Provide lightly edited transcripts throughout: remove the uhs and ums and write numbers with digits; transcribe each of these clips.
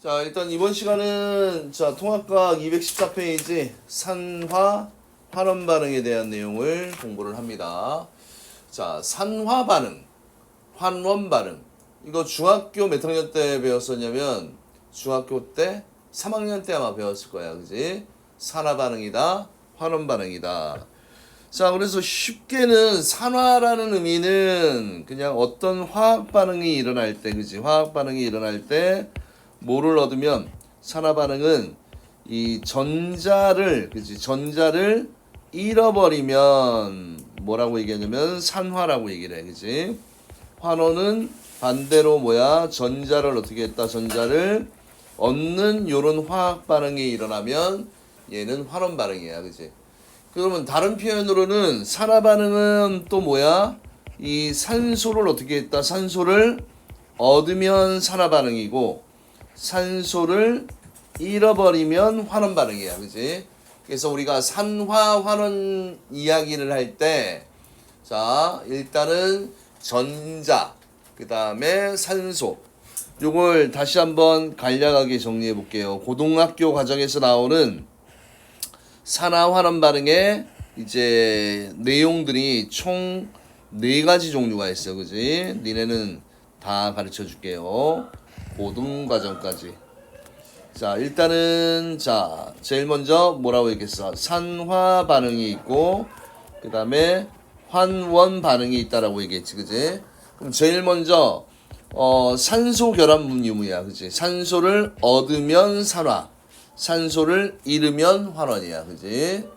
자, 일단 이번 시간은 통합과학 214페이지 산화 환원 반응에 대한 내용을 공부를 합니다. 자, 산화 반응, 환원 반응. 이거 중학교 몇 학년 때 배웠었냐면 중학교 때 3학년 때 아마 배웠을 거야. 그지? 산화 반응이다. 환원 반응이다. 자, 그래서 쉽게는 산화라는 의미는 그냥 어떤 화학 반응이 일어날 때, 그지? 화학 반응이 일어날 때 뭐를 얻으면 산화 반응은 이 전자를, 그지? 전자를 잃어버리면 뭐라고 얘기하냐면 산화라고 얘기를 해, 그지? 환원은 반대로 뭐야? 전자를 어떻게 했다? 전자를 얻는 요런 화학 반응이 일어나면 얘는 환원 반응이야, 그지? 그러면 다른 표현으로는 산화 반응은 또 뭐야? 이 산소를 어떻게 했다? 산소를 얻으면 산화 반응이고 산소를 잃어버리면 환원 반응이야, 그지? 그래서 우리가 산화 환원 이야기를 할 때, 자, 일단은 전자, 그 다음에 산소, 요걸 다시 한번 간략하게 정리해 볼게요. 고등학교 과정에서 나오는 산화 환원 반응의 이제 내용들이 총 4가지 종류가 있어, 그지? 니네는 다 가르쳐 줄게요. 고등 과정까지. 자, 일단은 제일 먼저 뭐라고 얘기했어? 산화 반응이 있고 그 다음에 환원 반응이 있다라고 얘기했지, 그지? 그럼 제일 먼저 산소 결합 유무야, 그지? 산소를 얻으면 산화, 산소를 잃으면 환원이야, 그지?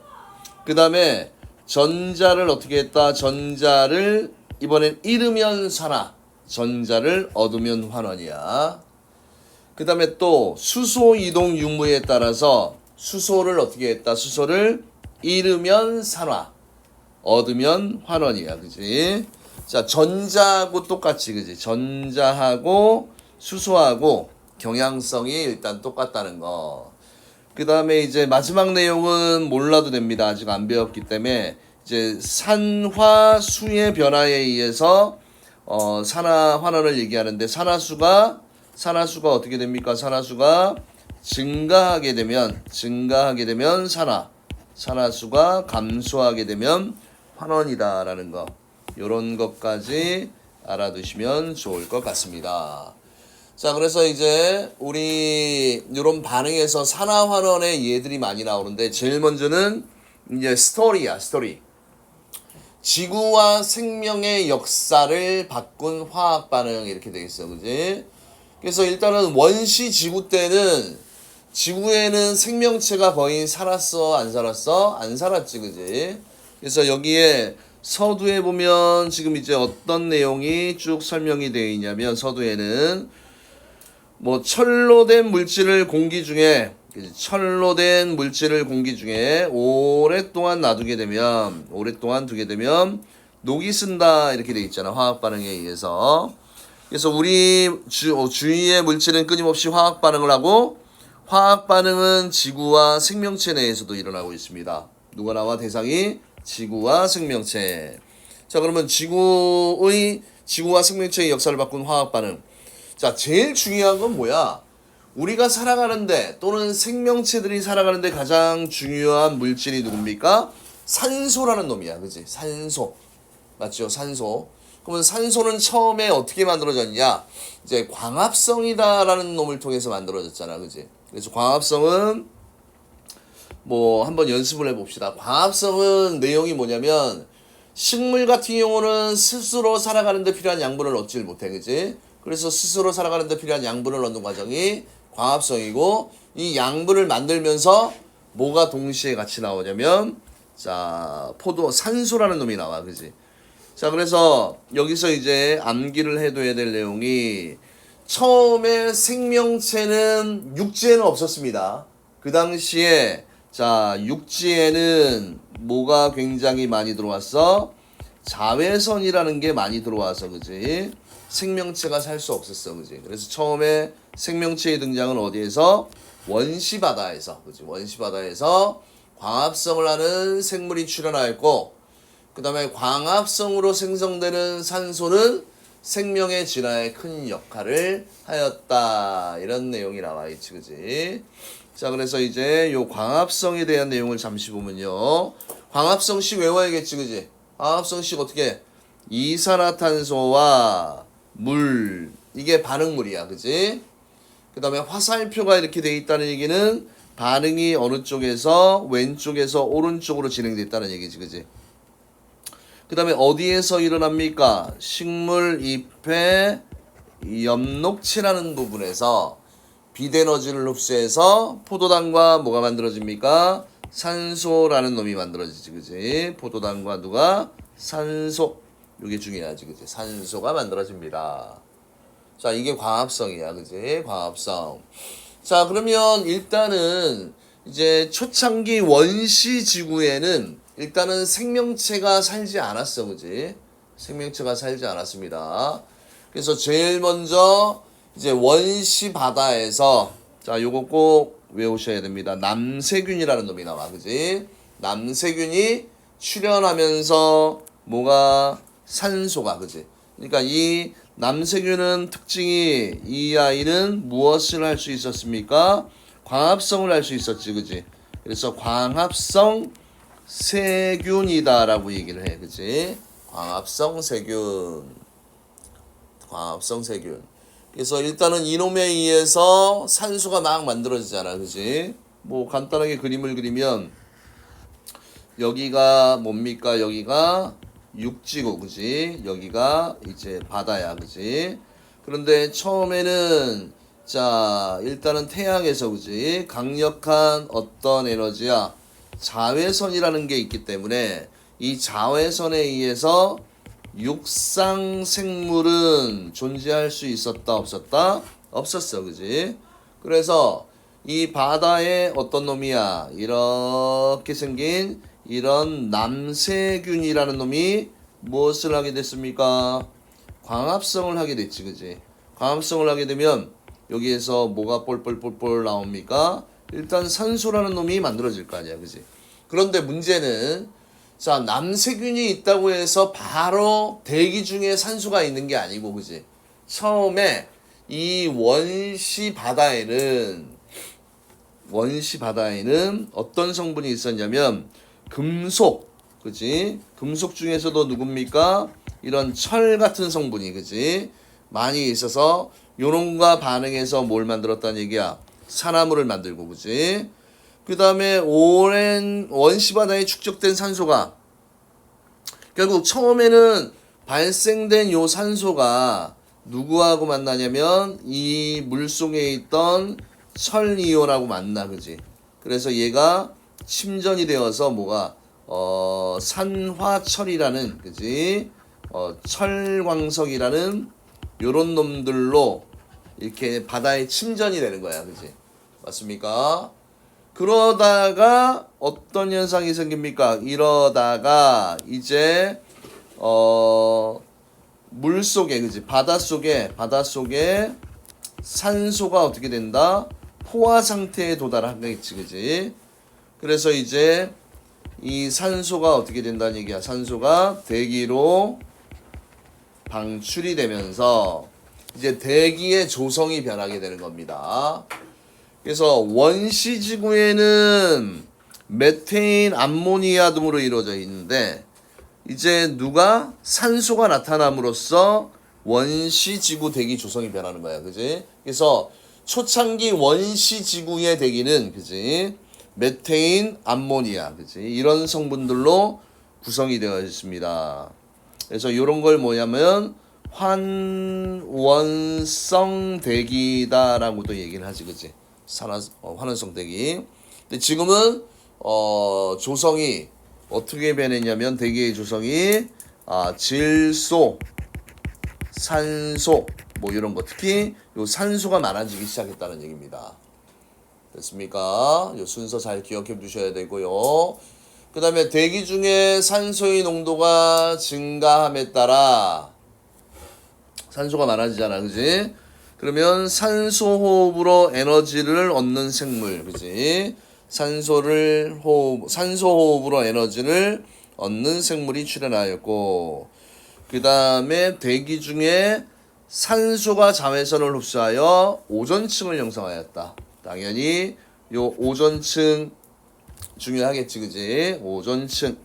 그 다음에 전자를 어떻게 했다? 전자를 이번엔 잃으면 산화, 전자를 얻으면 환원이야. 그 다음에 또 수소 이동 유무에 따라서 수소를 어떻게 했다? 수소를 잃으면 산화, 얻으면 환원이야, 그지? 자, 전자하고 똑같이, 그지? 전자하고 수소하고 경향성이 일단 똑같다는 거. 그 다음에 이제 마지막 내용은 몰라도 됩니다. 아직 안 배웠기 때문에 이제 산화수의 변화에 의해서 산화 환원을 얘기하는데 산화수가 어떻게 됩니까? 산화수가 증가하게 되면 산화수가 감소하게 되면 환원이다라는 거. 요런 것까지 알아두시면 좋을 것 같습니다. 자, 그래서 이제 우리 이런 반응에서 산화 환원의 예들이 많이 나오는데 제일 먼저는 이제 스토리야, 스토리. 지구와 생명의 역사를 바꾼 화학 반응 이렇게 되겠어, 그지? 그래서 일단은 원시 지구 때는 지구에는 생명체가 거의 살았어, 안 살았어? 안 살았지, 그지? 그래서 여기에 서두에 보면 지금 이제 어떤 내용이 쭉 설명이 되어 있냐면 서두에는 뭐 철로된 물질을 공기 중에 오랫동안 두게 되면 녹이 쓴다 이렇게 돼 있잖아. 화학 반응에 의해서. 그래서 우리 주위의 물질은 끊임없이 화학 반응을 하고 화학 반응은 지구와 생명체 내에서도 일어나고 있습니다. 누가 나와? 대상이 지구와 생명체. 자, 그러면 지구와 생명체의 역사를 바꾼 화학 반응. 자, 제일 중요한 건 뭐야? 우리가 살아가는데 또는 생명체들이 살아가는데 가장 중요한 물질이 누굽니까? 산소라는 놈이야, 그지? 산소. 맞죠? 산소. 그러면 산소는 처음에 어떻게 만들어졌냐? 이제 광합성이다라는 놈을 통해서 만들어졌잖아, 그지? 그래서 광합성은 뭐 한번 연습을 해봅시다. 광합성은 내용이 뭐냐면 식물 같은 경우는 스스로 살아가는데 필요한 양분을 얻질 못해, 그지? 그래서 스스로 살아가는데 필요한 양분을 얻는 과정이 광합성이고 이 양분을 만들면서 뭐가 동시에 같이 나오냐면 산소라는 놈이 나와, 그지? 자, 그래서 여기서 이제 암기를 해둬야 될 내용이 처음에 생명체는 육지에는 없었습니다. 그 당시에 육지에는 뭐가 굉장히 많이 들어왔어? 자외선이라는 게 많이 들어와서, 그지? 생명체가 살 수 없었어, 그지? 그래서 처음에 생명체의 등장은 어디에서? 원시바다에서, 그지? 원시바다에서 광합성을 하는 생물이 출현하였고, 그 다음에 광합성으로 생성되는 산소는 생명의 진화에 큰 역할을 하였다. 이런 내용이 나와 있지, 그지? 자, 그래서 이제 요 광합성에 대한 내용을 잠시 보면요. 광합성식 외워야겠지, 그지? 광합성식 어떻게? 이산화탄소와 물, 이게 반응물이야, 그지? 그 다음에 화살표가 이렇게 돼 있다는 얘기는 반응이 어느 쪽에서 왼쪽에서 오른쪽으로 진행됐다는 얘기지, 그지? 그 다음에 어디에서 일어납니까? 식물 잎의 엽록체라는 부분에서 비대너지를 흡수해서 포도당과 뭐가 만들어집니까? 산소라는 놈이 만들어지지, 그지? 포도당과 누가? 산소. 이게 중요하지, 그지? 산소가 만들어집니다. 자, 이게 광합성이야, 그지? 광합성. 자, 그러면 일단은 이제 초창기 원시 지구에는 일단은 생명체가 살지 않았어, 그지? 생명체가 살지 않았습니다. 그래서 제일 먼저 이제 원시 바다에서, 자, 요거 꼭 외우셔야 됩니다. 남세균이라는 놈이 나와, 그지? 남세균이 출현하면서 뭐가? 산소가, 그지? 그러니까 이 남세균은 특징이, 이 아이는 무엇을 할 수 있었습니까? 광합성을 할 수 있었지, 그지? 그래서 광합성 세균이다라고 얘기를 해, 그지? 광합성 세균. 광합성 세균. 그래서 일단은 이놈에 의해서 산소가 막 만들어지잖아, 그지? 뭐 간단하게 그림을 그리면 여기가 뭡니까? 여기가 육지고, 그지? 여기가 이제 바다야, 그지? 그런데 처음에는 자, 일단은 태양에서, 그지? 강력한 어떤 에너지야, 자외선이라는 게 있기 때문에 이 자외선에 의해서 육상 생물은 존재할 수 있었다, 없었다? 없었어, 그지? 그래서 이 바다에 어떤 놈이야? 이렇게 생긴 이런 남세균이라는 놈이 무엇을 하게 됐습니까? 광합성을 하게 됐지, 그지? 광합성을 하게 되면 여기에서 뭐가 뻘뻘뻘뻘 나옵니까? 일단 산소라는 놈이 만들어질 거 아니야, 그지? 그런데 문제는 자, 남세균이 있다고 해서 바로 대기 중에 산소가 있는 게 아니고, 그지? 처음에 이 원시 바다에는 어떤 성분이 있었냐면 금속, 그지? 금속 중에서도 누굽니까? 이런 철 같은 성분이, 그지? 많이 있어서 요놈과 반응해서 뭘 만들었다는 얘기야? 산화물을 만들고, 그지? 그 다음에 오랜 원시바다에 축적된 산소가 결국 처음에는 발생된 요 산소가 누구하고 만나냐면 이 물속에 있던 철이온하고 만나, 그지? 그래서 얘가 침전이 되어서 뭐가 산화철이라는, 그지? 철광석이라는 요런 놈들로 이렇게 바다에 침전이 되는 거야, 그지? 맞습니까? 그러다가 어떤 현상이 생깁니까? 이러다가 이제 물속에, 그지? 바닷속에 산소가 어떻게 된다? 포화 상태에 도달하겠지, 그지? 그래서 이제 이 산소가 어떻게 된다는 얘기야? 산소가 대기로 방출이 되면서 이제 대기의 조성이 변하게 되는 겁니다. 그래서 원시 지구에는 메테인, 암모니아 등으로 이루어져 있는데 이제 누가 산소가 나타남으로써 원시 지구 대기 조성이 변하는 거야, 그지? 그래서 초창기 원시 지구의 대기는, 그지? 메테인, 암모니아, 그지? 이런 성분들로 구성이 되어 있습니다. 그래서 이런 걸 뭐냐면 환원성 대기다라고도 얘기를 하지, 그지? 환원성 대기. 근데 지금은 조성이 어떻게 변했냐면 대기의 조성이 질소, 산소 뭐 이런 거, 특히 요 산소가 많아지기 시작했다는 얘기입니다. 됐습니까? 요 순서 잘 기억해 두셔야 되고요. 그 다음에 대기 중에 산소의 농도가 증가함에 따라 산소가 많아지잖아, 그지? 그러면 산소 호흡으로 에너지를 얻는 생물, 그지? 산소 호흡으로 에너지를 얻는 생물이 출현하였고, 그 다음에 대기 중에 산소가 자외선을 흡수하여 오존층을 형성하였다. 당연히 요 오존층 중요하겠지, 그지? 오존층.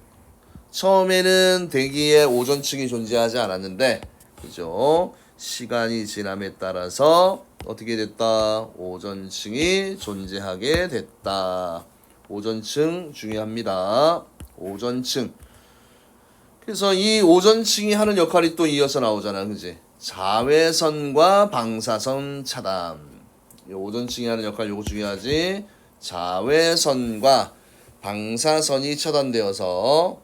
처음에는 대기에 오존층이 존재하지 않았는데, 그죠? 시간이 지남에 따라서 어떻게 됐다? 오존층이 존재하게 됐다. 오존층 중요합니다. 오존층. 그래서 이 오존층이 하는 역할이 또 이어서 나오잖아, 그지? 자외선과 방사선 차단. 이 오존층이 하는 역할 요거 중요하지. 자외선과 방사선이 차단되어서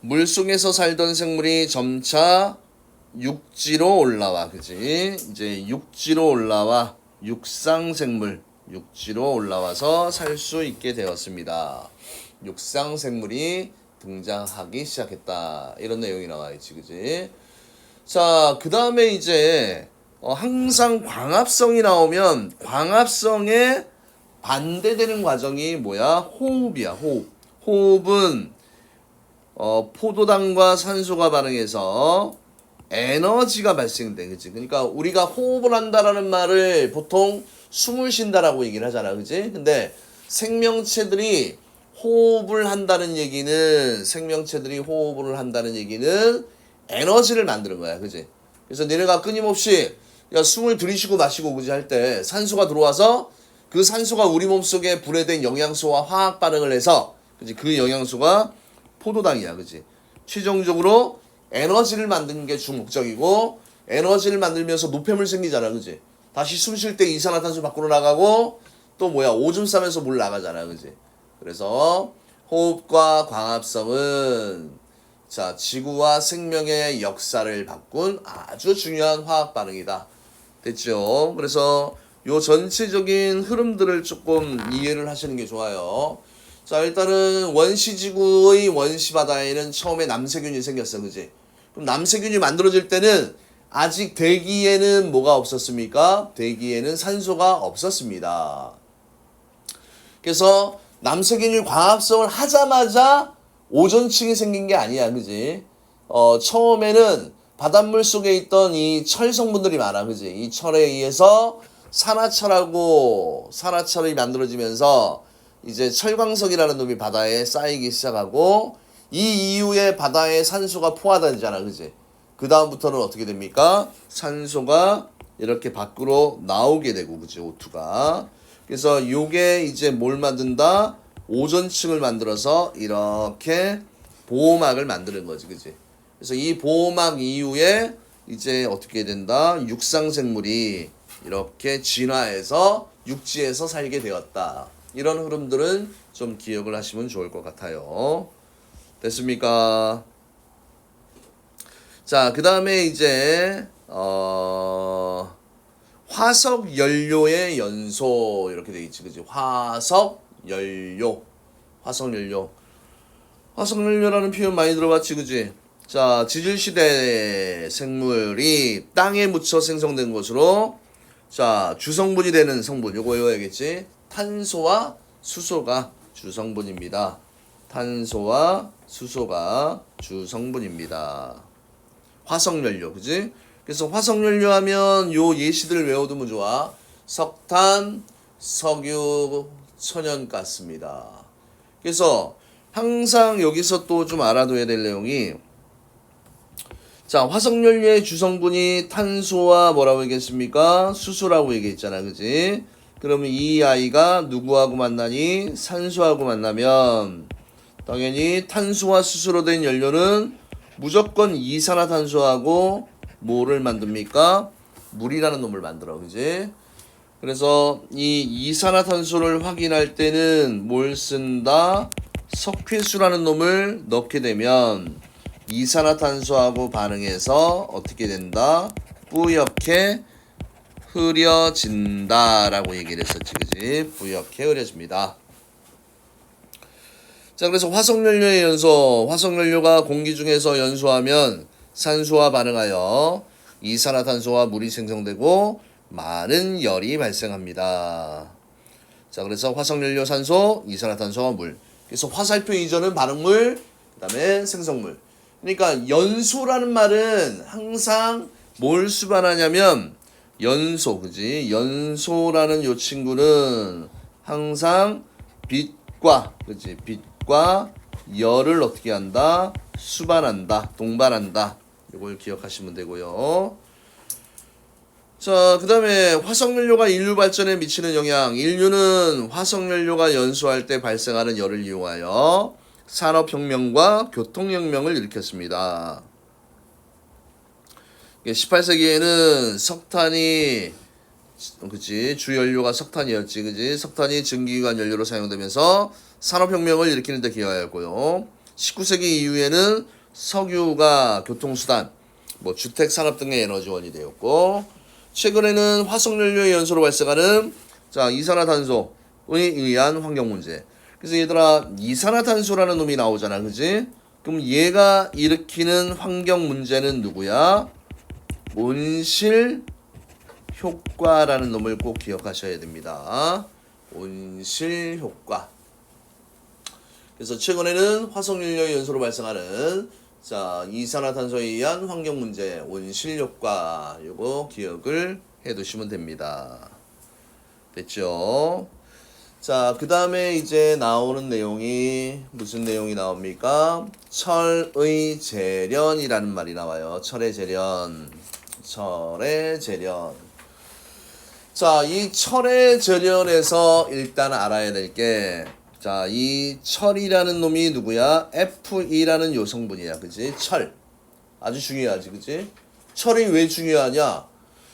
물속에서 살던 생물이 점차 육지로 올라와, 그지? 이제 육지로 올라와 육상생물, 육지로 올라와서 살 수 있게 되었습니다. 육상생물이 등장하기 시작했다. 이런 내용이 나와 있지, 그지? 자, 그 다음에 이제 항상 광합성이 나오면 광합성에 반대되는 과정이 뭐야? 호흡이야, 호흡. 호흡은 포도당과 산소가 반응해서 에너지가 발생돼, 그치? 그러니까 우리가 호흡을 한다라는 말을 보통 숨을 쉰다라고 얘기를 하잖아, 그치? 근데 생명체들이 호흡을 한다는 얘기는 에너지를 만드는 거야, 그치? 그래서 너네가 끊임없이 야, 숨을 들이쉬고 마시고 그지 할 때 산소가 들어와서 그 산소가 우리 몸속에 분해된 영양소와 화학 반응을 해서 그지? 그 영양소가 포도당이야, 그지? 최종적으로 에너지를 만드는 게 주 목적이고 에너지를 만들면서 노폐물 생기잖아, 그지? 다시 숨 쉴 때 이산화탄소 밖으로 나가고 또 뭐야 오줌 싸면서 물 나가잖아, 그지? 그래서 호흡과 광합성은 자 지구와 생명의 역사를 바꾼 아주 중요한 화학 반응이다. 됐죠? 그래서 요 전체적인 흐름들을 조금 이해를 하시는 게 좋아요. 자, 일단은 원시지구의 원시바다에는 처음에 남세균이 생겼어, 그지? 그럼 남세균이 만들어질 때는 아직 대기에는 뭐가 없었습니까? 대기에는 산소가 없었습니다. 그래서 남세균이 광합성을 하자마자 오존층이 생긴 게 아니야, 그지? 처음에는 바닷물 속에 있던 이 철 성분들이 많아, 그지? 이 철에 의해서 산화철이 만들어지면서 이제 철광석이라는 놈이 바다에 쌓이기 시작하고 이 이후에 바다에 산소가 포화되잖아, 그지? 그 다음부터는 어떻게 됩니까? 산소가 이렇게 밖으로 나오게 되고, 그지? O2가. 그래서 요게 이제 뭘 만든다? 오존층을 만들어서 이렇게 보호막을 만드는 거지, 그지? 그래서 이 보호막 이후에 이제 어떻게 된다? 육상생물이 이렇게 진화해서 육지에서 살게 되었다. 이런 흐름들은 좀 기억을 하시면 좋을 것 같아요. 됐습니까? 자, 그 다음에 이제 화석 연료의 연소 이렇게 돼 있지, 그지? 화석 연료라는 표현 많이 들어봤지, 그지? 자, 지질시대 생물이 땅에 묻혀 생성된 것으로 자 주성분이 되는 성분 요거 외워야겠지. 탄소와 수소가 주성분입니다. 탄소와 수소가 주성분입니다. 화석연료, 그지? 그래서 화석연료 하면 요 예시들을 외워두면 좋아. 석탄, 석유, 천연가스입니다. 그래서 항상 여기서 또 좀 알아둬야 될 내용이 자, 화석연료의 주성분이 탄소와 뭐라고 얘기했습니까? 수소라고 얘기했잖아, 그지? 그러면 이 아이가 누구하고 만나니? 산소하고 만나면 당연히 탄소와 수소로 된 연료는 무조건 이산화탄소하고 뭐를 만듭니까? 물이라는 놈을 만들어, 그지? 그래서 이 이산화탄소를 확인할 때는 뭘 쓴다? 석회수라는 놈을 넣게 되면 이산화탄소하고 반응해서 어떻게 된다? 뿌옇게 흐려진다 라고 얘기를 했었지, 그지? 뿌옇게 흐려집니다. 자, 그래서 화석연료의 연소, 화석연료가 공기 중에서 연소하면 산소와 반응하여 이산화탄소와 물이 생성되고 많은 열이 발생합니다. 자, 그래서 화석연료, 산소, 이산화탄소와 물. 그래서 화살표 이전은 반응물, 그 다음에 생성물. 그러니까 연소라는 말은 항상 뭘 수반하냐면 연소, 그지? 연소라는 요 친구는 항상 빛과, 그지? 빛과 열을 어떻게 한다? 수반한다, 동반한다. 이걸 기억하시면 되고요. 자, 그 다음에 화석연료가 인류 발전에 미치는 영향. 인류는 화석연료가 연소할 때 발생하는 열을 이용하여 산업혁명과 교통혁명을 일으켰습니다. 18세기에는 석탄이, 그치, 주연료가 석탄이었지, 그치? 석탄이 증기기관 연료로 사용되면서 산업혁명을 일으키는 데 기여하였고요. 19세기 이후에는 석유가 교통수단, 뭐 주택산업 등의 에너지원이 되었고, 최근에는 화석연료의 연소로 발생하는 이산화탄소에 의한 환경 문제. 그래서 얘들아, 이산화탄소라는 놈이 나오잖아, 그지? 그럼 얘가 일으키는 환경 문제는 누구야? 온실 효과라는 놈을 꼭 기억하셔야 됩니다. 온실 효과. 그래서 최근에는 화석연료의 연소로 발생하는 이산화탄소에 의한 환경 문제, 온실 효과, 요거 기억을 해 두시면 됩니다. 됐죠? 자, 그 다음에 이제 나오는 내용이 무슨 내용이 나옵니까? 철의 재련이라는 말이 나와요. 철의 재련. 철의 재련. 자, 이 철의 재련에서 일단 알아야 될 게, 이 철이라는 놈이 누구야? Fe라는 요 성분이야. 그지? 철. 아주 중요하지. 그지? 철이 왜 중요하냐?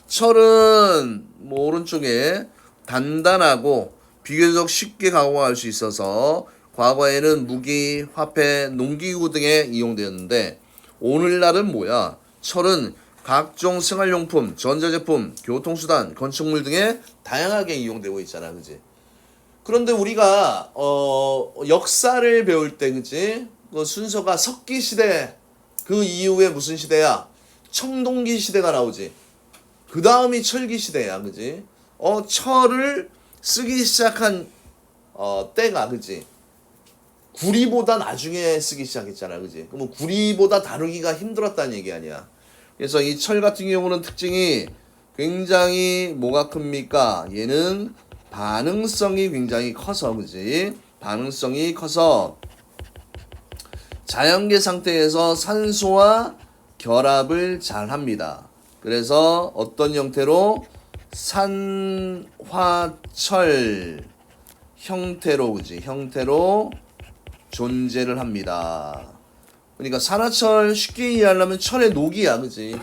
철은 뭐 오른쪽에 단단하고 비교적 쉽게 가공할 수 있어서 과거에는 무기, 화폐, 농기구 등에 이용되었는데 오늘날은 뭐야? 철은 각종 생활용품, 전자제품, 교통수단, 건축물 등에 다양하게 이용되고 있잖아. 그지? 그런데 우리가 역사를 배울 때, 그지? 그 순서가 석기 시대, 그 이후에 무슨 시대야? 청동기 시대가 나오지. 그 다음이 철기 시대야, 그지? 철을 쓰기 시작한 때가, 그지? 구리보다 나중에 쓰기 시작했잖아, 그지? 그러면 구리보다 다루기가 힘들었다는 얘기 아니야. 그래서 이 철 같은 경우는 특징이 굉장히 뭐가 큽니까? 얘는 반응성이 굉장히 커서, 그지? 반응성이 커서 자연계 상태에서 산소와 결합을 잘 합니다. 그래서 어떤 형태로? 산화철 형태로, 그지? 형태로 존재를 합니다. 그러니까 산화철 쉽게 이해하려면 철의 녹이야, 그지?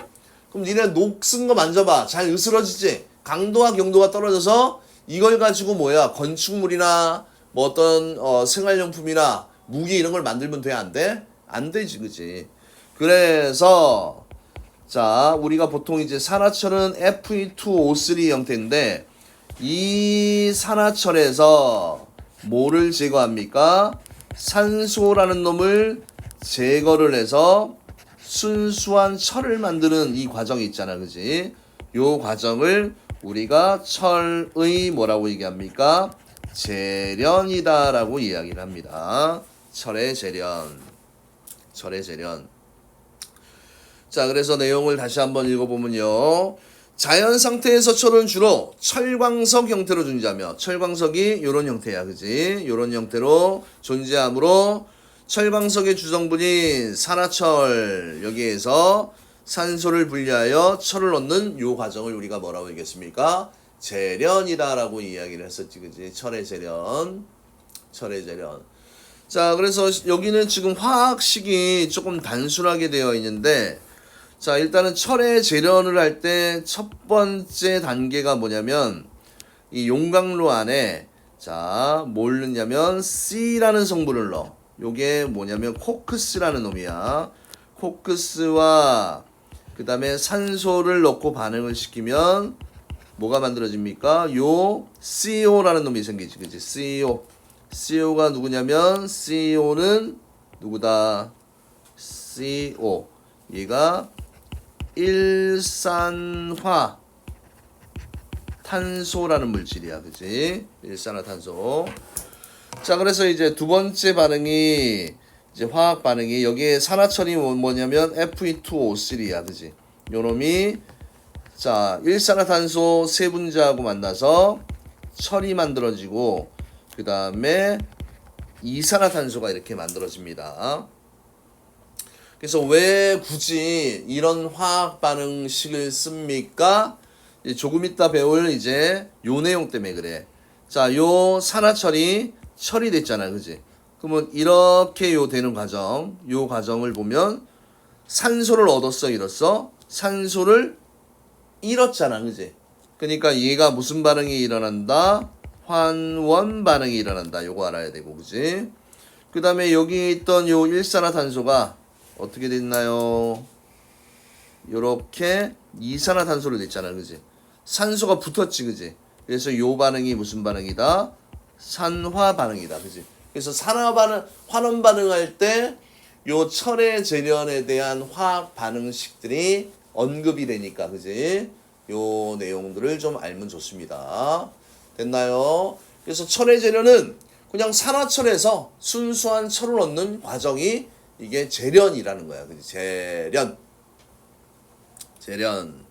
그럼 니네 녹 쓴 거 만져봐. 잘 으스러지지? 강도와 경도가 떨어져서 이걸 가지고 뭐야? 건축물이나 뭐 어떤 생활용품이나 무기 이런 걸 만들면 돼? 안 돼? 안 되지, 그지? 그래서 우리가 보통 이제 산화철은 Fe2O3 형태인데 이 산화철에서 뭐를 제거합니까? 산소라는 놈을 제거를 해서 순수한 철을 만드는 이 과정이 있잖아, 그지? 요 과정을 우리가 철의 뭐라고 얘기합니까? 재련이다라고 이야기를 합니다. 철의 재련. 철의 재련. 자, 그래서 내용을 다시 한번 읽어보면요. 자연 상태에서 철은 주로 철광석 형태로 존재하며, 철광석이 요런 형태야, 그지? 요런 형태로 존재하므로 철광석의 주성분인 산화철, 여기에서 산소를 분리하여 철을 얻는 요 과정을 우리가 뭐라고 얘기했습니까? 재련이다라고 이야기를 했었지, 그지? 철의 재련. 철의 재련. 자, 그래서 여기는 지금 화학식이 조금 단순하게 되어 있는데, 일단은 철의 재련을 할 때 첫 번째 단계가 뭐냐면, 이 용광로 안에, 뭘 넣냐면, C라는 성분을 넣어. 요게 뭐냐면, 코크스라는 놈이야. 코크스와, 그 다음에 산소를 넣고 반응을 시키면, 뭐가 만들어집니까? 요, CO라는 놈이 생기지, 그치? CO. CO가 누구냐면, CO는 누구다? CO. 얘가, 일산화 탄소라는 물질이야, 그치? 일산화탄소. 자, 그래서 이제 두 번째 반응이 이제 화학 반응이 여기에 산화철이 뭐냐면 Fe2O3야, 그지? 요놈이 자 일산화탄소 세 분자하고 만나서 철이 만들어지고 그 다음에 이산화탄소가 이렇게 만들어집니다. 그래서 왜 굳이 이런 화학 반응식을 씁니까? 조금 이따 배울 이제 요 내용 때문에 그래. 자, 요 산화철이 철이 됐잖아, 그지? 그러면 이렇게 요 되는 과정, 요 과정을 보면 산소를 얻었어, 잃었어? 산소를 잃었잖아, 그지? 그러니까 얘가 무슨 반응이 일어난다? 환원 반응이 일어난다. 요거 알아야 되고, 그지? 그 다음에 여기 있던 요 일산화탄소가 어떻게 됐나요? 요렇게 이산화탄소를 냈잖아, 그지? 산소가 붙었지, 그지? 그래서 요 반응이 무슨 반응이다? 산화 반응이다, 그지? 그래서 산화 반응, 환원 반응할 때 요 철의 재련에 대한 화학 반응식들이 언급이 되니까, 그지? 요 내용들을 좀 알면 좋습니다. 됐나요? 그래서 철의 재련은 그냥 산화철에서 순수한 철을 얻는 과정이 이게 재련이라는 거야. 그지? 재련.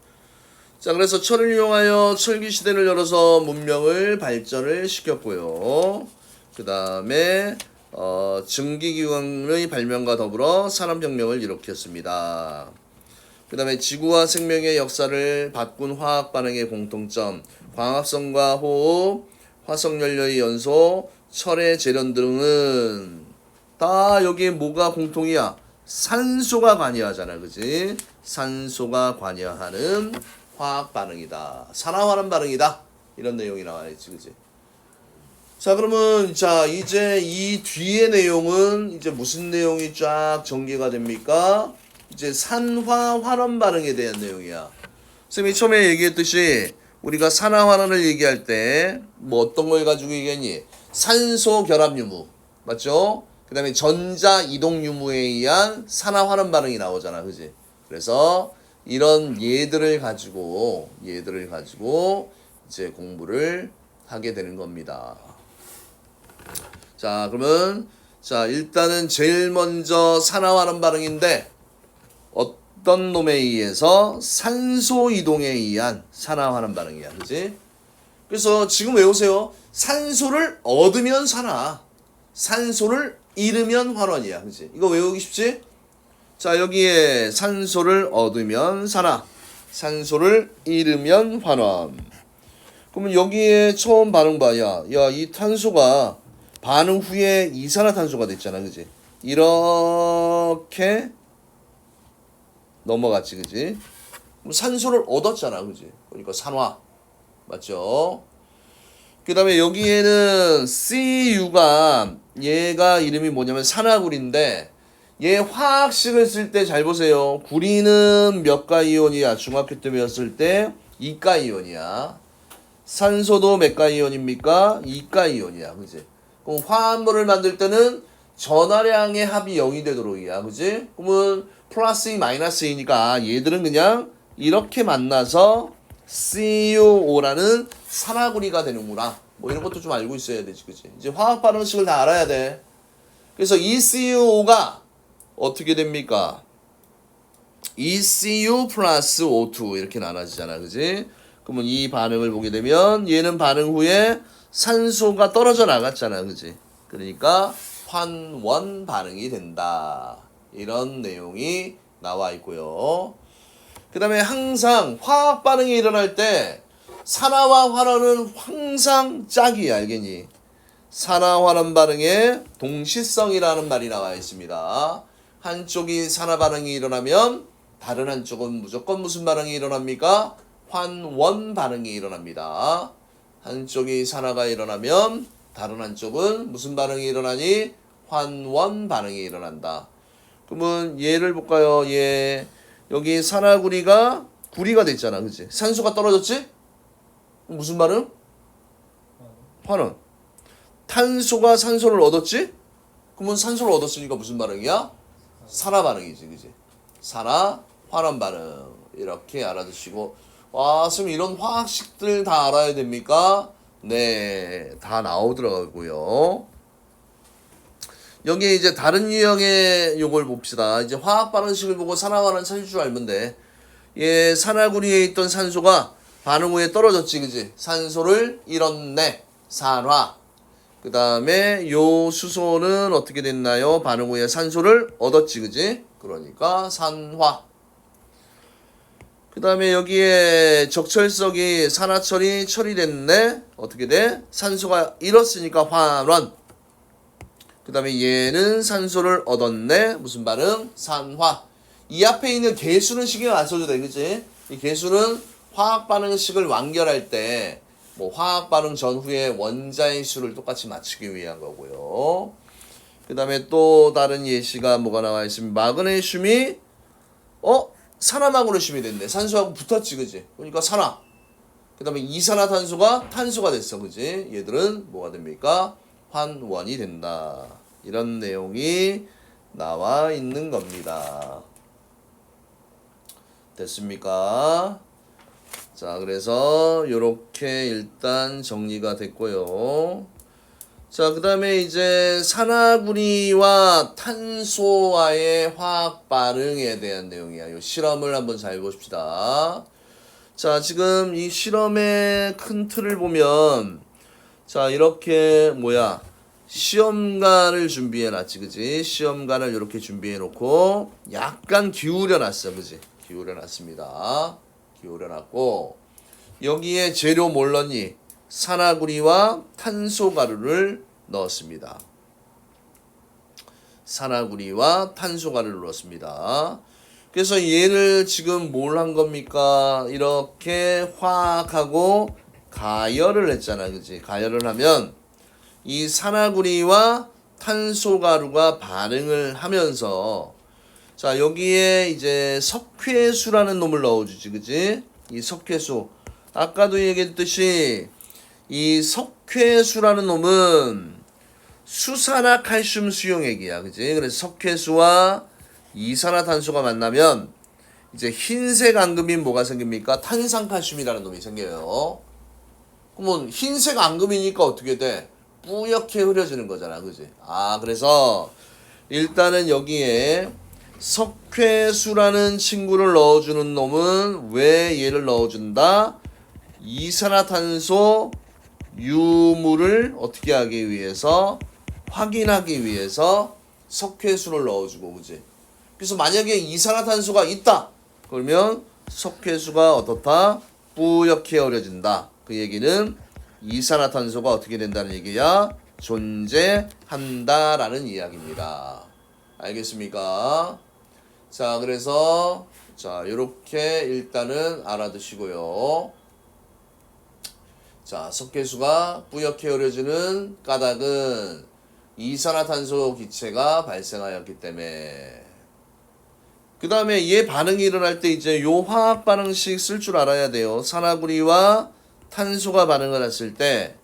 자, 그래서 철을 이용하여 철기 시대를 열어서 문명을 발전을 시켰고요. 그 다음에 증기기관의 발명과 더불어 산업혁명을 일으켰습니다. 그 다음에 지구와 생명의 역사를 바꾼 화학 반응의 공통점, 광합성과 호흡, 화석연료의 연소, 철의 재련 등은 다 여기에 뭐가 공통이야? 산소가 관여하잖아, 그지? 산소가 관여하는 화학 반응이다. 산화환원 반응이다. 이런 내용이 나와 있지, 그지? 자, 그러면 자 이제 이 뒤의 내용은 이제 무슨 내용이 쫙 전개가 됩니까? 이제 산화환원 반응에 대한 내용이야. 선생님이 처음에 얘기했듯이 우리가 산화환원을 얘기할 때 뭐 어떤 걸 가지고 얘기했니? 산소 결합 유무, 맞죠? 그 다음에 전자 이동 유무에 의한 산화환원 반응이 나오잖아, 그지? 그래서 이런 예들을 가지고 이제 공부를 하게 되는 겁니다. 자, 그러면 자 일단은 제일 먼저 산화환원 반응인데 어떤 놈에 의해서 산소 이동에 의한 산화환원 반응이야, 그지? 그래서 지금 외우세요. 산소를 얻으면 산화, 산소를 잃으면 환원이야, 그지? 이거 외우기 쉽지? 자, 여기에 산소를 얻으면 산화, 산소를 잃으면 환원. 그러면 여기에 처음 반응 봐. 야, 이 탄소가 반응 후에 이산화탄소가 됐잖아, 그지? 이렇게 넘어갔지, 그지? 그럼 산소를 얻었잖아, 그지? 그러니까 산화, 맞죠? 그 다음에 여기에는 CU가 얘가 이름이 뭐냐면 산화구리인데 얘 화학식을 쓸 때 잘 보세요. 구리는 몇 가 이온이야? 중학교 때 배웠을 때 2가 이온이야. 산소도 몇 가 이온입니까? 2가 이온이야, 그지? 그럼 화합물을 만들 때는 전하량의 합이 0이 되도록이야, 그지? 그러면 플러스 2 마이너스 2니까 얘들은 그냥 이렇게 만나서 CuO라는 산화구리가 되는구나. 뭐 이런 것도 좀 알고 있어야 되지, 그지? 이제 화학 반응식을 다 알아야 돼. 그래서 이 CuO가 어떻게 됩니까? ECU 플러스 O2 이렇게 나눠지잖아, 그지? 그러면 이 반응을 보게 되면 얘는 반응 후에 산소가 떨어져 나갔잖아, 그지? 그러니까 환원 반응이 된다. 이런 내용이 나와 있고요. 그 다음에 항상 화학 반응이 일어날 때 산화와 환원은 항상 짝이야, 알겠니? 산화환원 반응의 동시성이라는 말이 나와 있습니다. 한쪽이 산화 반응이 일어나면 다른 한쪽은 무조건 무슨 반응이 일어납니까? 환원 반응이 일어납니다. 한쪽이 산화가 일어나면 다른 한쪽은 무슨 반응이 일어나니? 환원 반응이 일어난다. 그러면 얘를 볼까요? 얘 여기 산화구리가 구리가 됐잖아, 그치? 산소가 떨어졌지? 무슨 반응? 환원. 탄소가 산소를 얻었지? 그러면 산소를 얻었으니까 무슨 반응이야? 산화 반응이지, 그지? 산화 환원 반응. 이렇게 알아두시고, 와, 선생님 이런 화학식들 다 알아야 됩니까? 네, 다 나오더라고요. 여기에 이제 다른 유형의 요걸 봅시다. 이제 화학 반응식을 보고 산화 반응 찾을 줄 알면 돼. 예, 산화구리에 있던 산소가 반응 후에 떨어졌지, 그지? 산소를 잃었네. 산화. 그 다음에 요 수소는 어떻게 됐나요? 반응 후에 산소를 얻었지, 그지? 그러니까 산화. 그 다음에 여기에 적철석이 산화철이 처리됐네. 어떻게 돼? 산소가 잃었으니까 환원. 그 다음에 얘는 산소를 얻었네. 무슨 반응? 산화. 이 앞에 있는 개수는 신경 안 써도 돼, 그치? 이 개수는 화학 반응식을 완결할 때 뭐 화학 반응 전후에 원자의 수를 똑같이 맞추기 위한 거고요. 그 다음에 또 다른 예시가 뭐가 나와 있습니다. 마그네슘이 산화마그네슘이 됐네. 산소하고 붙었지, 그지? 그러니까 산화. 그 다음에 이산화탄소가 탄소가 됐어, 그지? 얘들은 뭐가 됩니까? 환원이 된다. 이런 내용이 나와 있는 겁니다. 됐습니까? 자, 그래서 요렇게 일단 정리가 됐고요. 자, 그 다음에 이제 산화구리와 탄소와의 화학 반응에 대한 내용이야. 요 실험을 한번 잘 보십시다. 자, 지금 이 실험의 큰 틀을 보면, 자, 이렇게 시험관을 준비해 놨지, 그지? 시험관을 이렇게 준비해 놓고 약간 기울여 놨어, 그지? 기울여 놨습니다. 기울여 놨고, 여기에 재료 뭘 넣니? 산화구리와 탄소가루를 넣었습니다. 산화구리와 탄소가루를 넣었습니다. 그래서 얘를 지금 뭘 한 겁니까? 이렇게 화학하고 가열을 했잖아, 그지? 가열을 하면 이 산화구리와 탄소가루가 반응을 하면서, 자, 여기에 이제 석회수라는 놈을 넣어주지, 그지? 이 석회수. 아까도 얘기했듯이 이 석회수라는 놈은 수산화칼슘 수용액이야, 그지? 그래서 석회수와 이산화탄소가 만나면 이제 흰색 앙금인 뭐가 생깁니까? 탄산칼슘이라는 놈이 생겨요. 그러면 흰색 앙금이니까 어떻게 돼? 뿌옇게 흐려지는 거잖아, 그지? 그래서 일단은 여기에 석회수라는 친구를 넣어주는 놈은 왜 얘를 넣어준다? 이산화탄소 유무를 어떻게 하기 위해서, 확인하기 위해서 석회수를 넣어주고, 그지? 그래서 만약에 이산화탄소가 있다 그러면 석회수가 어떻다? 뿌옇게 흐려진다. 그 얘기는 이산화탄소가 어떻게 된다는 얘기야? 존재한다라는 이야기입니다. 알겠습니까? 자, 그래서 요렇게 일단은 알아두시고요. 자, 석회수가 뿌옇게 흐려지는 까닭은 이산화탄소 기체가 발생하였기 때문에. 그 다음에 얘 반응이 일어날 때 이제 요 화학 반응식 쓸 줄 알아야 돼요. 산화구리와 탄소가 반응을 했을 때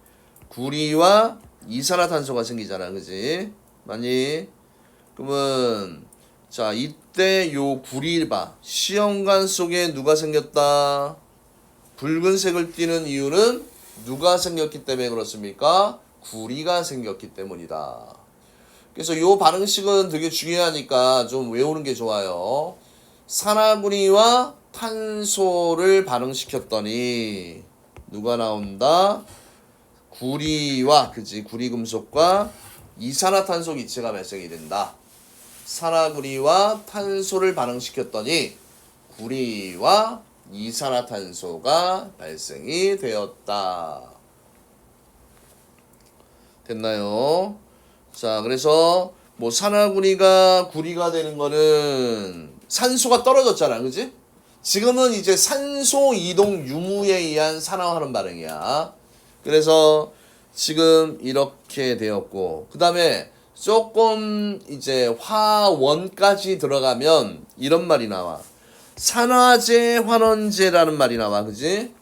구리와 이산화탄소가 생기잖아, 그지? 맞니? 그러면 자, 이때 요 구리 봐. 시험관 속에 누가 생겼다? 붉은색을 띠는 이유는 누가 생겼기 때문에 그렇습니까? 구리가 생겼기 때문이다. 그래서 요 반응식은 되게 중요하니까 좀 외우는 게 좋아요. 산화구리와 탄소를 반응시켰더니 누가 나온다? 구리와, 그지? 구리금속과 이산화탄소 기체가 발생이 된다. 산화구리와 탄소를 반응시켰더니 구리와 이산화탄소가 발생이 되었다. 됐나요? 자, 그래서 뭐 산화구리가 구리가 되는 거는 산소가 떨어졌잖아, 그지? 지금은 이제 산소 이동 유무에 의한 산화하는 반응이야. 그래서 지금 이렇게 되었고, 그 다음에 조금 이제 화원까지 들어가면 이런 말이 나와. 산화제, 환원제라는 말이 나와, 그지?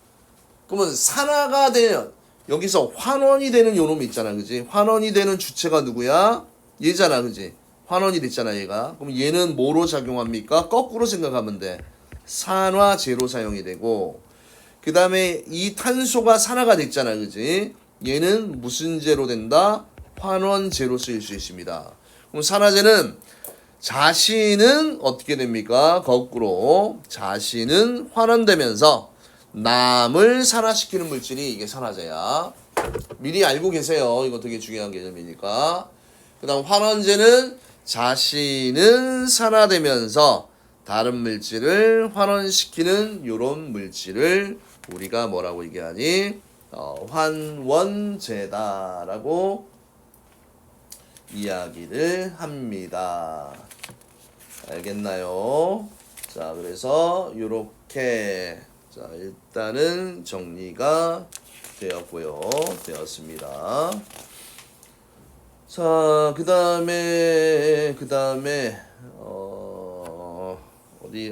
그러면 산화가 되면 여기서 환원이 되는 요놈이 있잖아, 그지? 환원이 되는 주체가 누구야? 얘잖아, 그지? 환원이 됐잖아, 얘가. 그럼 얘는 뭐로 작용합니까? 거꾸로 생각하면 돼. 산화제로 사용이 되고, 그 다음에 이 탄소가 산화가 됐잖아, 그지? 얘는 무슨 제로 된다? 환원제로 쓰일 수 있습니다. 그럼 산화제는 자신은 어떻게 됩니까? 거꾸로 자신은 환원되면서 남을 산화시키는 물질이 이게 산화제야. 미리 알고 계세요. 이거 되게 중요한 개념이니까. 그 다음 환원제는 자신은 산화되면서 다른 물질을 환원시키는 요런 물질을 우리가 뭐라고 얘기하니? 환원제다라고 이야기를 합니다. 알겠나요? 자, 그래서 요렇게 자, 일단은 정리가 되었습니다. 자, 그 다음에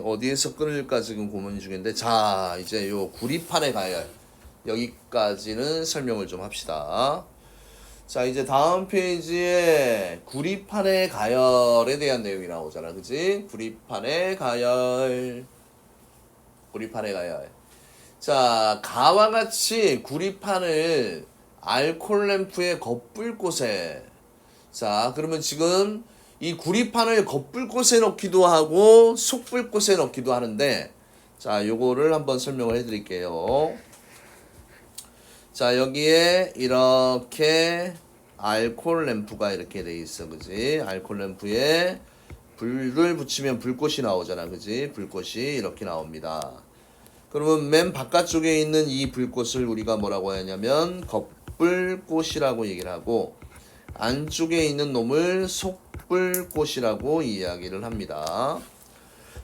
어디에서 끊을까 지금 고민 중인데, 자, 이제 요 구리판의 가열 여기까지는 설명을 좀 합시다. 자, 이제 다음 페이지에 구리판의 가열에 대한 내용이 나오잖아, 그치? 구리판의 가열. 자, 가와 같이 구리판을 알콜 램프의 겉불꽃에, 자, 그러면 지금 이 구리판을 겉불꽃에 넣기도 하고 속불꽃에 넣기도 하는데, 자, 요거를 한번 설명을 해드릴게요. 자, 여기에 이렇게 알콜 램프가 이렇게 돼 있어, 그지? 알콜 램프에 불을 붙이면 불꽃이 나오잖아, 그지? 불꽃이 이렇게 나옵니다. 그러면 맨 바깥쪽에 있는 이 불꽃을 우리가 뭐라고 하냐면 겉불꽃이라고 얘기를 하고, 안쪽에 있는 놈을 속불꽃이라고 이야기를 합니다.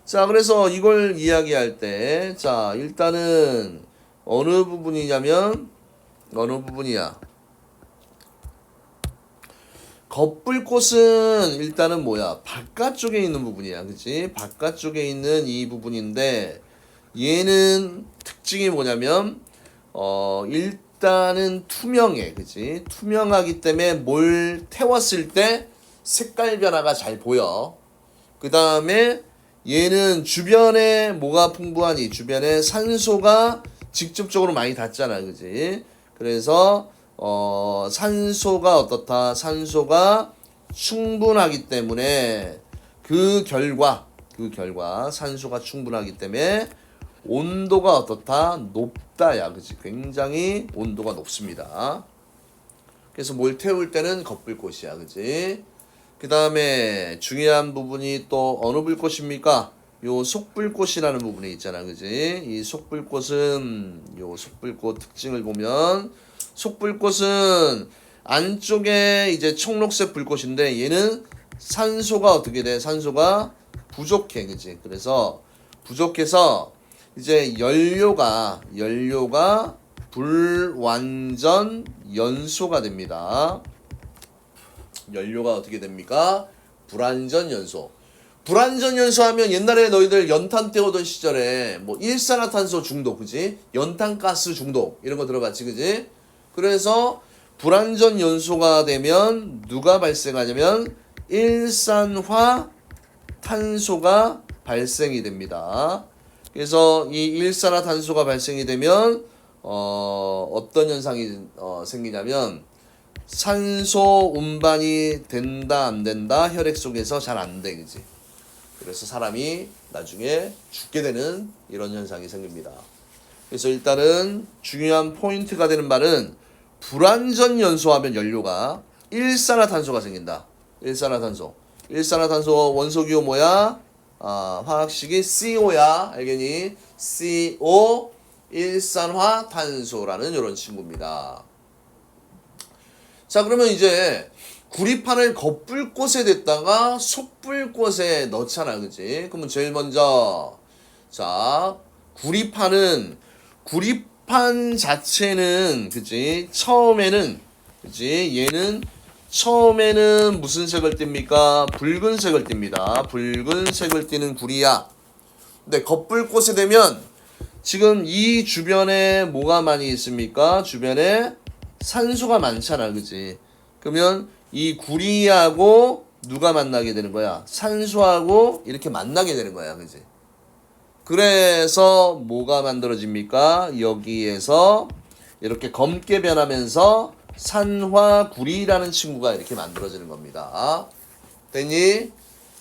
자, 그래서 이걸 이야기할 때, 자, 일단은 어느 부분이냐? 겉불꽃은 일단은 뭐야? 바깥쪽에 있는 부분이야, 그치? 바깥쪽에 있는 이 부분인데, 얘는 특징이 뭐냐면, 일단은 투명해, 그치? 투명하기 때문에 뭘 태웠을 때 색깔 변화가 잘 보여. 그 다음에 얘는 주변에 뭐가 풍부하니? 주변에 산소가 직접적으로 많이 닿잖아, 그치? 그래서 산소가 어떻다? 산소가 충분하기 때문에 그 결과 산소가 충분하기 때문에 온도가 어떻다? 높다야, 그치? 굉장히 온도가 높습니다. 그래서 뭘 태울 때는 겉불꽃이야, 그치? 그 다음에 중요한 부분이 또 어느 불꽃입니까? 요 속불꽃이라는 부분이 있잖아, 그지? 이 속불꽃은, 요 속불꽃 특징을 보면, 속불꽃은 안쪽에 이제 청록색 불꽃인데, 얘는 산소가 어떻게 돼? 산소가 부족해, 그지? 그래서 부족해서 이제 연료가 불완전 연소가 됩니다. 연료가 어떻게 됩니까? 불완전 연소. 불완전 연소하면 옛날에 너희들 연탄 때우던 시절에 뭐 일산화탄소 중독, 그지? 연탄가스 중독 이런 거 들어봤지, 그지? 그래서 불완전 연소가 되면 누가 발생하냐면 일산화탄소가 발생이 됩니다. 그래서 이 일산화탄소가 발생이 되면 어떤 현상이 생기냐면 산소 운반이 된다 안 된다? 혈액 속에서 잘 안 돼, 그지? 그래서 사람이 나중에 죽게 되는 이런 현상이 생깁니다. 그래서 일단은 중요한 포인트가 되는 말은 불완전 연소하면 연료가 일산화탄소가 생긴다. 일산화탄소 원소기호 뭐야? 화학식이 CO야. 알겠니? CO 일산화탄소라는 이런 친구입니다. 자, 그러면 이제 구리판을 겉불꽃에 댔다가 속불꽃에 넣잖아, 그치? 그러면 제일 먼저, 자, 구리판 자체는, 그치? 처음에는, 그치? 얘는 처음에는 무슨 색을 띱니까? 붉은색을 띱니다. 붉은색을 띠는 구리야. 근데 겉불꽃에 되면 지금 이 주변에 뭐가 많이 있습니까? 주변에 산소가 많잖아, 그치? 그러면 이 구리하고 누가 만나게 되는 거야? 산소하고 이렇게 만나게 되는 거야, 그치? 그래서 뭐가 만들어집니까? 여기에서 이렇게 검게 변하면서 산화구리라는 친구가 이렇게 만들어지는 겁니다. 됐니?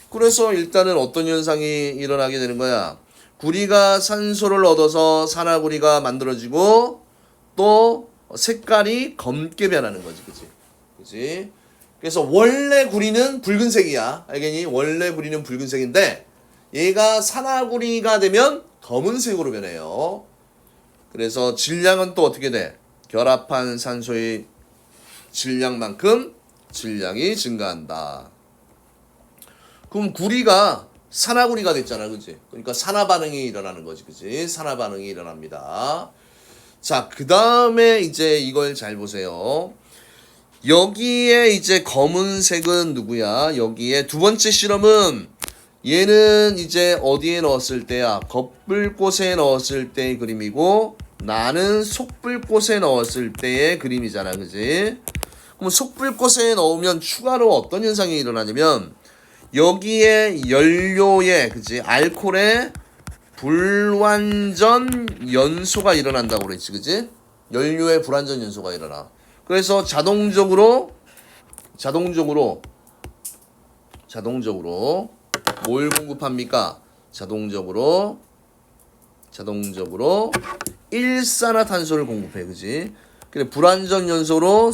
그래서 일단은 어떤 현상이 일어나게 되는 거야? 구리가 산소를 얻어서 산화구리가 만들어지고 또 색깔이 검게 변하는 거지, 그치? 그치? 그래서 원래 구리는 붉은색이야. 알겠니? 원래 구리는 붉은색인데 얘가 산화구리가 되면 검은색으로 변해요. 그래서 질량은 또 어떻게 돼? 결합한 산소의 질량만큼 질량이 증가한다. 그럼 구리가 산화구리가 됐잖아, 그치? 그러니까 산화 반응이 일어나는 거지, 그치? 산화 반응이 일어납니다. 자, 그 다음에 이제 이걸 잘 보세요. 여기에 이제 검은색은 누구야? 여기에 두 번째 실험은 얘는 이제 어디에 넣었을 때야? 겉불꽃에 넣었을 때의 그림이고 나는 속불꽃에 넣었을 때의 그림이잖아, 그치? 그럼 속불꽃에 넣으면 추가로 어떤 현상이 일어나냐면 여기에 연료에 그치 알코올에 불완전 연소가 일어난다고 그랬지, 그치? 연료에 불완전 연소가 일어나. 그래서 자동적으로 뭘 공급합니까? 자동적으로 일산화탄소를 공급해, 그치? 그래 불완전 연소로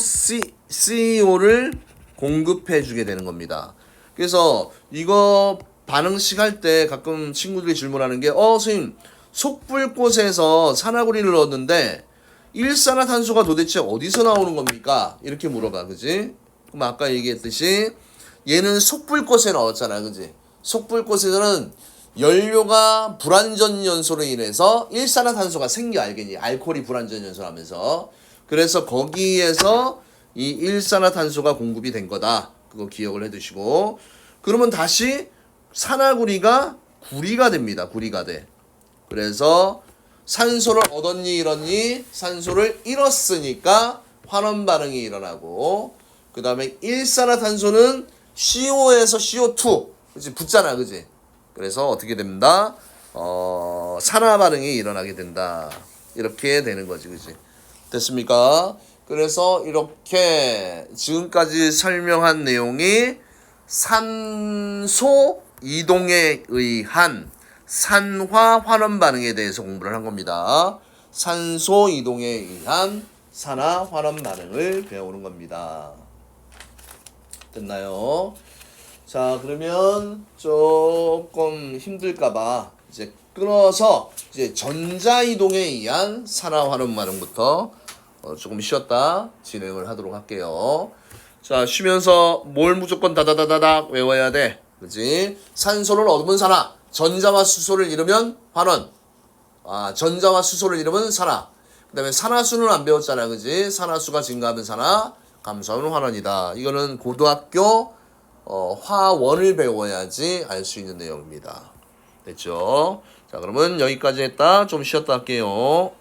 CO를 공급해 주게 되는 겁니다. 그래서 이거 반응식 할 때 가끔 친구들이 질문하는 게 선생님 속불꽃에서 산화구리를 넣었는데 일산화탄소가 도대체 어디서 나오는 겁니까? 이렇게 물어봐, 그지? 그럼 아까 얘기했듯이 얘는 속불꽃에 넣었잖아, 그지? 속불꽃에서는 연료가 불완전 연소로 인해서 일산화탄소가 생겨, 알겠니? 알코올이 불완전 연소하면서. 그래서 거기에서 이 일산화탄소가 공급이 된 거다. 그거 기억을 해두시고. 그러면 다시 산화구리가 구리가 됩니다. 구리가 돼. 그래서 산소를 얻었니 잃었니? 산소를 잃었으니까 환원 반응이 일어나고 그 다음에 일산화탄소는 CO에서 CO2 그치 붙잖아, 그치? 그래서 어떻게 됩니다? 산화 반응이 일어나게 된다. 이렇게 되는 거지, 그치? 됐습니까? 그래서 이렇게 지금까지 설명한 내용이 산소 이동에 의한 산화 환원 반응에 대해서 공부를 한 겁니다. 산소 이동에 의한 산화 환원 반응을 배우는 겁니다. 됐나요? 자, 그러면 조금 힘들까봐 이제 끊어서 이제 전자 이동에 의한 산화 환원 반응부터 조금 쉬었다 진행을 하도록 할게요. 자, 쉬면서 뭘 무조건 다다다다닥 외워야 돼. 그치? 산소를 얻으면 산화. 전자와 수소를 잃으면 환원. 전자와 수소를 잃으면 산화. 그 다음에 산화수는 안 배웠잖아, 그지? 산화수가 증가하면 산화, 감소하면 환원이다. 이거는 고등학교 화원을 배워야지 알 수 있는 내용입니다. 됐죠? 자, 그러면 여기까지 했다. 좀 쉬었다 할게요.